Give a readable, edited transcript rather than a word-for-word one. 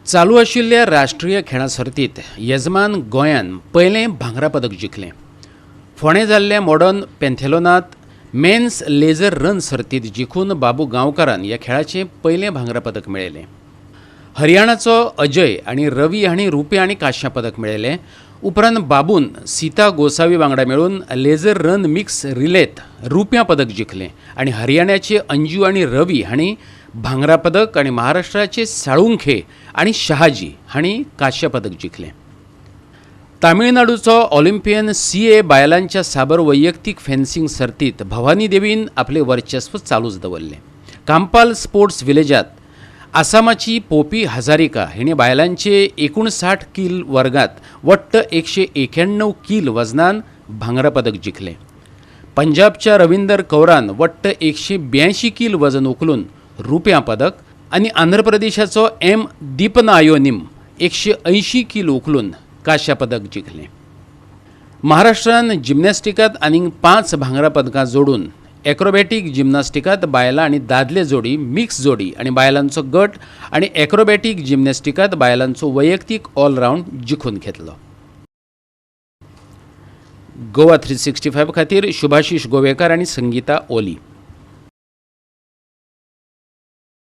चालू आशिल्ल्या राष्ट्रीय खेळां सर्तीत यजमान गोंयान पयलें भांगरा पदक जिखलें. फोंडें जाल्ल्या मॉडर्न पॅन्थेलोनांत मेन्स लेझर रन सर्तीत जिखून बाबू गांवकारान ह्या खेळाचें पयलें भांगरा पदक मेळयलें. हरियाणाचो अजय आनी रवी हांणी रुपें आनी कांस्य पदक मेळयलें. उपरांत बाबून सीता गोसावी वांगडा मेळून लेझर रन मिक्स रिलेंत रुप्या पदक जिखलें आनी हरियाणाचे अंजू आनी रवी हांणी भांगरा पदक आनी महाराष्ट्राचे साळुंखे आनी शहाजी हांणी कांस्य पदक जिखलें. तामिळनाडूचो ऑलिंपियन सीए बायलांच्या साबर वैयक्तीक फेन्सिंग सर्तीत भवानी देवीन आपलें वर्चस्व चालूच दवरलें. कांपाल स्पोर्ट्स विलेजात आसामाची पोपी हजारिका हिणे बायलांचे 59 किल वर्गात वट्ट 191 किल वजनान भांगरा पदक जिखलें. पंजाबच्या रविंदर कौरान वट्ट 182 किल वजन उखलून रुप्या पदक आनी आंध्र प्रदेशाचो एम दीपनायोनिम 180 किल उखलून कांस्य पदक जिखलें. महाराष्ट्रान जिमनॅस्टिकांत आनीक 5 भांगरा पदकां जोडून एक्रोबॅटीक जिमनास्टिकांत बायलां आनी दादले जोडी, मिक्स जोडी आनी बायलांचो गट आनी एक्रोबॅटीक जिमनॅस्टिकांत बायलांचो वैयक्तीक ऑलरावंड जिखून घेतलो. गोवा 365 खातीर शुभाशीश गोवेकार आनी संगीता ओली.